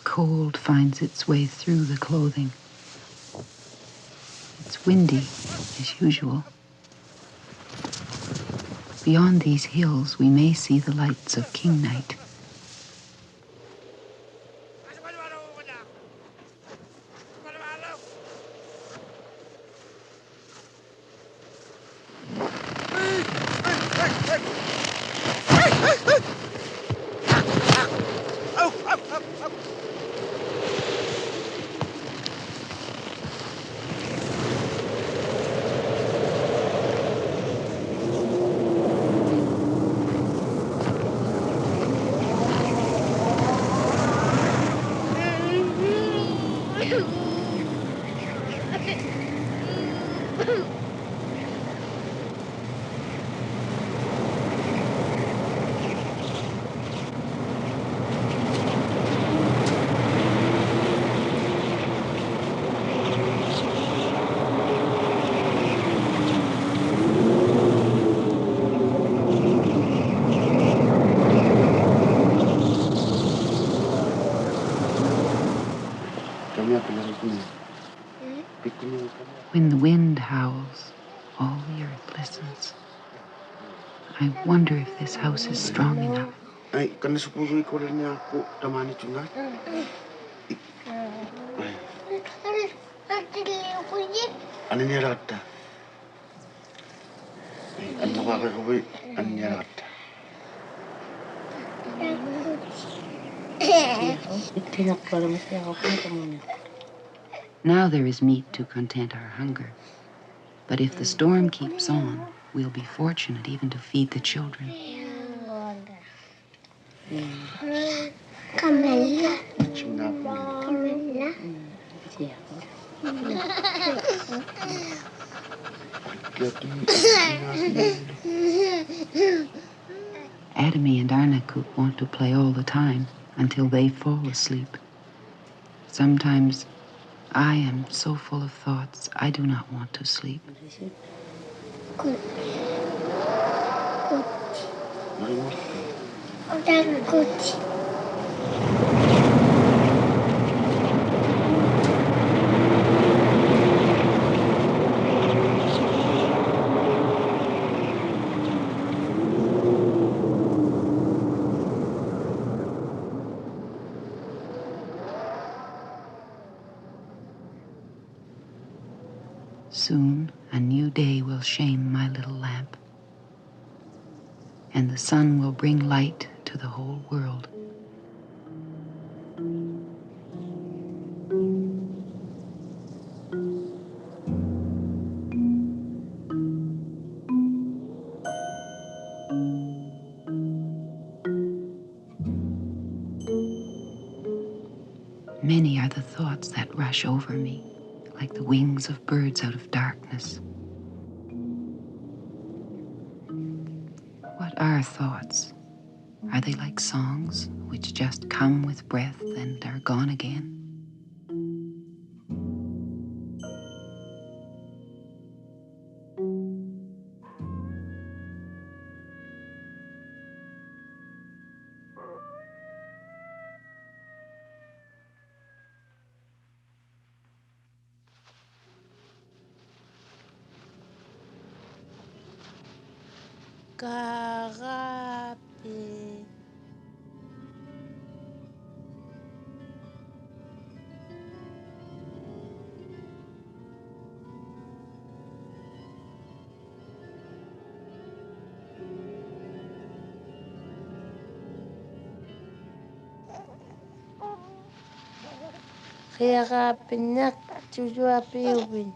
Cold finds its way through the clothing. It's windy, as usual. Beyond these hills, we may see the lights of King Night. When the wind howls, all the earth listens. I wonder if this house is strong enough. Now there is meat to content our hunger. But if the storm keeps on, we'll be fortunate even to feed the children. Adami and Arnakut want to play all the time until they fall asleep. Sometimes I am so full of thoughts, I do not want to sleep. Soon a new day will shame my little lamp, and the sun will bring light to the whole world. Many are the thoughts that rush over me, like the wings of birds out of darkness. What What are thoughts? Are they like songs which just come with breath and are gone again? Karape. Karape nak chujua piubin.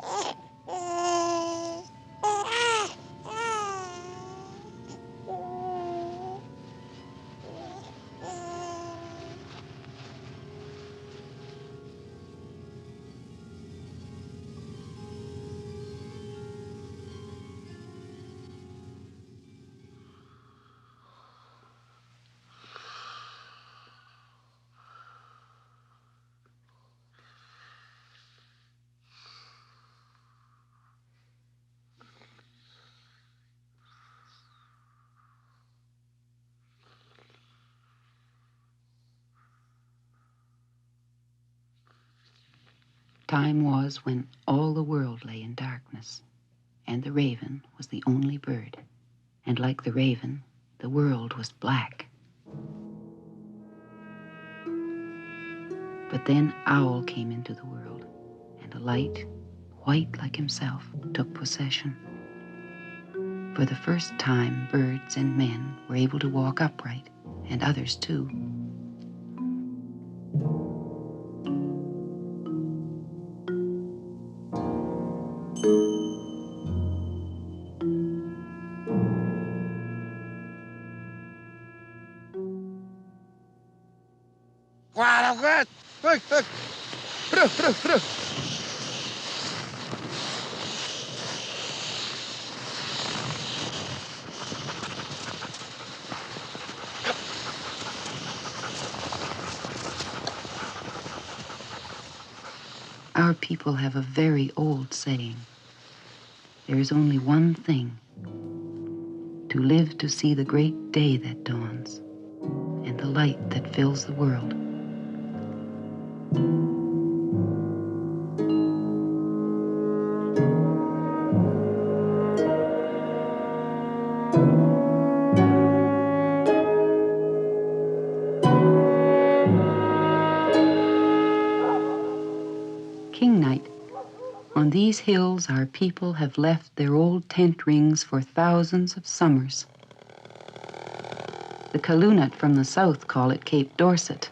Time was when all the world lay in darkness, and the raven was the only bird. And like the raven, the world was black. But then Owl came into the world, and a light, white like himself, took possession. For the first time, birds and men were able to walk upright, and others too. Our people have a very old saying. There is only one thing: to live to see the great day that dawns and the light that fills the world. King Night. On these hills our people have left their old tent rings for thousands of summers. The Kalunat from the south call it Cape Dorset.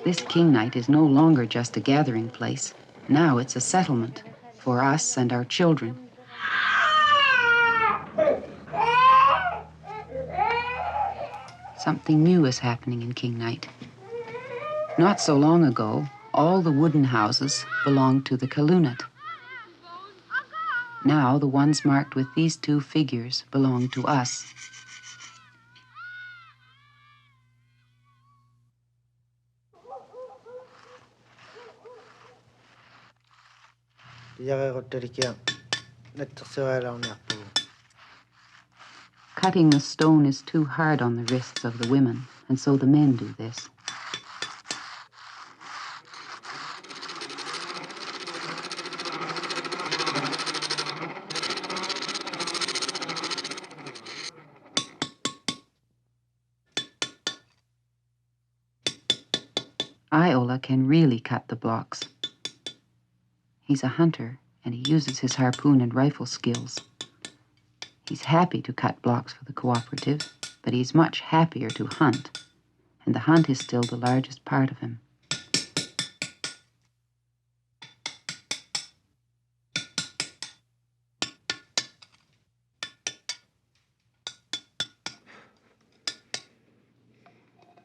This King Night is no longer just a gathering place. Now it's a settlement for us and our children. Something new is happening in King Night. Not so long ago, all the wooden houses belonged to the Kalunat. Now the ones marked with these two figures belong to us. Cutting the stone is too hard on the wrists of the women, and so the men do this. Iola can really cut the blocks. He's a hunter, and he uses his harpoon and rifle skills. He's happy to cut blocks for the cooperative, but he's much happier to hunt, and the hunt is still the largest part of him.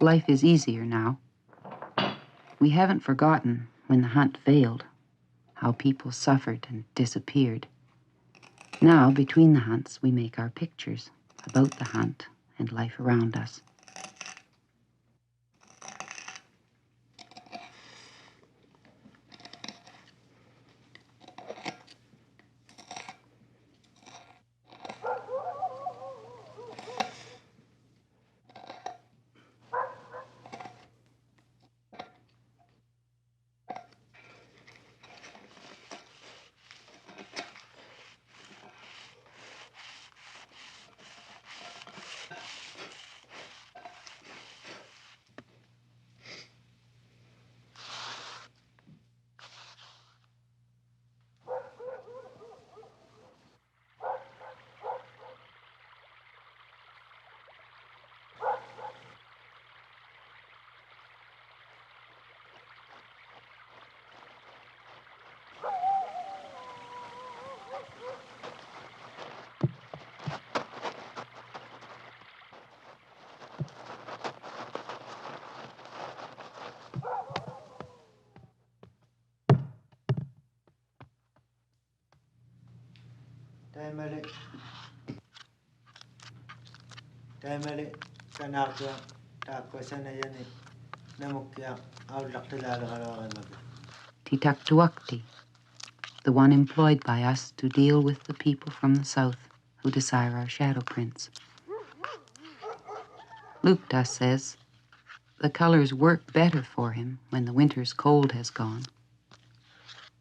Life is easier now. We haven't forgotten when the hunt failed, how people suffered and disappeared. Now, between the hunts, we make our pictures about the hunt and life around us. Taimali kanakya takwasana yani namukya awlaqtilaalaqalaqalaq. Titaktuakti, the one employed by us to deal with the people from the south who desire our shadow prints. Lukta says the colors work better for him when the winter's cold has gone.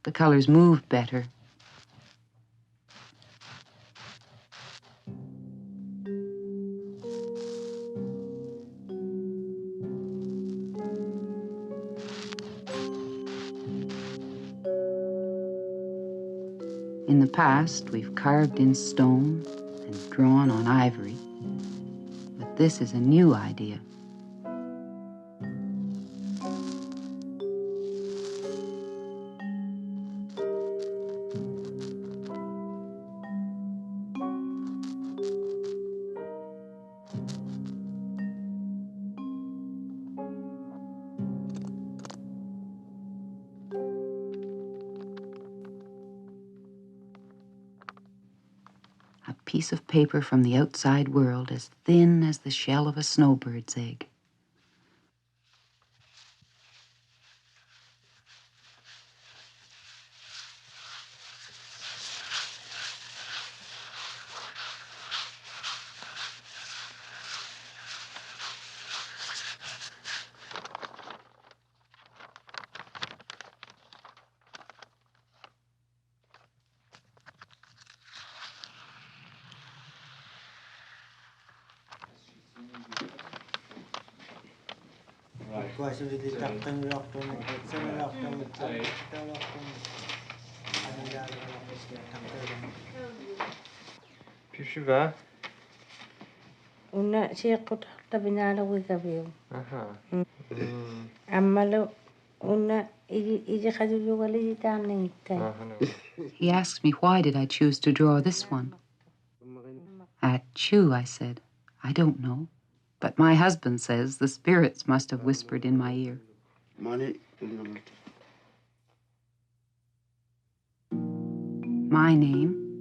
The colors move better. In the past, we've carved in stone and drawn on ivory, but this is a new idea. A piece of paper from the outside world as thin as the shell of a snowbird's egg. Kwasuli taktan loqton sana loqton loqton Piushiva. Una siqut tabinala wikabiu. Aha. Amalo una iji khadulu wali tanita. He asks me why did I choose to draw this one. Achoo, I said. I don't know. But my husband says the spirits must have whispered in my ear. My name,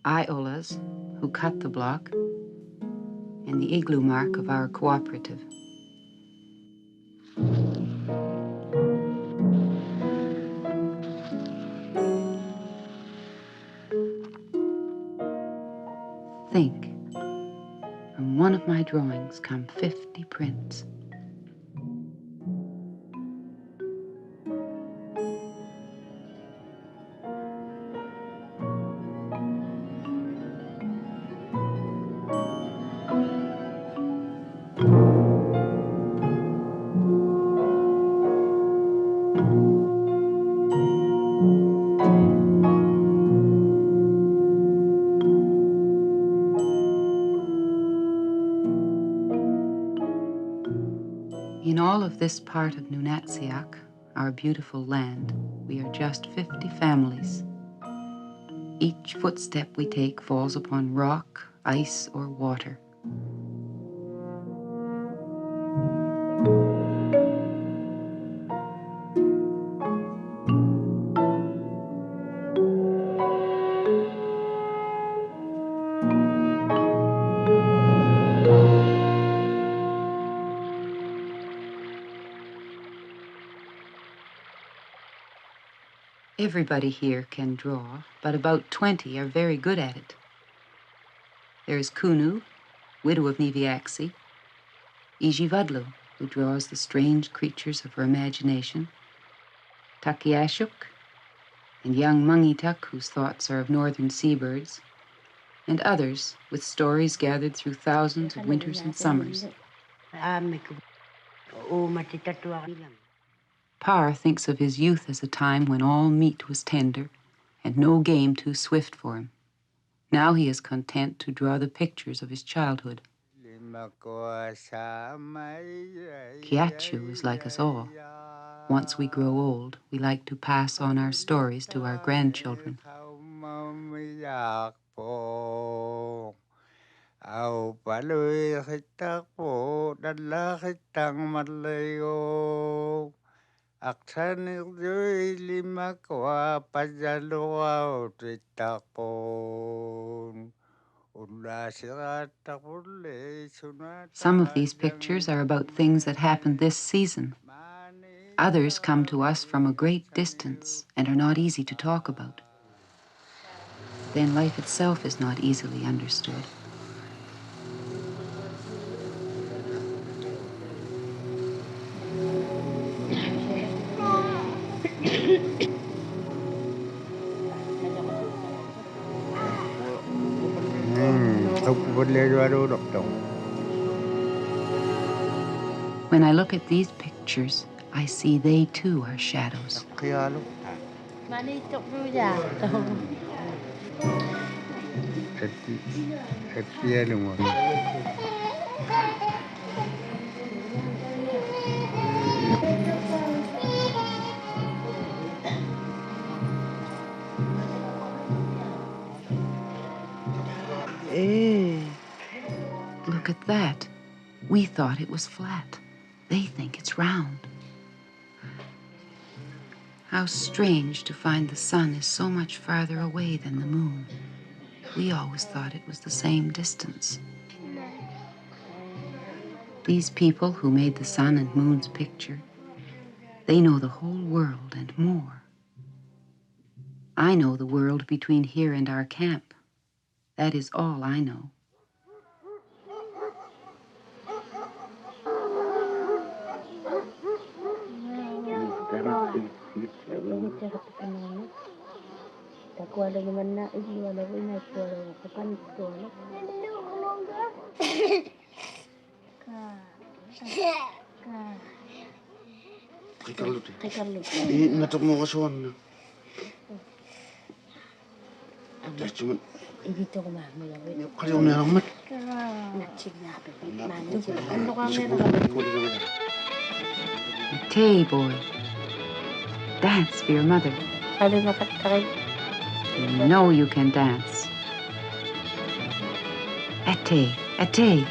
Iola's, who cut the block, and the igloo mark of our cooperative. Think, from one of my drawings come 50 prints. In all of this part of Nunatsiaq, our beautiful land, we are just 50 families. Each footstep we take falls upon rock, ice, or water. Everybody here can draw, but about 20 are very good at it. There is Kunu, widow of Niviaxi, Ijivadlu, who draws the strange creatures of her imagination, Takiashuk, and young Mangitak, whose thoughts are of northern seabirds, and others with stories gathered through thousands of winters and summers. Par thinks of his youth as a time when all meat was tender and no game too swift for him. Now he is content to draw the pictures of his childhood. Kiachu is like us all. Once we grow old, we like to pass on our stories to our grandchildren. Some of these pictures are about things that happened this season. Others come to us from a great distance and are not easy to talk about. Then life itself is not easily understood. When I look at these pictures, I see they too are shadows. Look at that. We thought it was flat. They think it's round. How strange to find the sun is so much farther away than the moon. We always thought it was the same distance. These people who made the sun and moon's picture, they know the whole world and more. I know the world between here and our camp. That is all I know. Tay, boy, dance for your mother. You know you can dance. Ate, ate.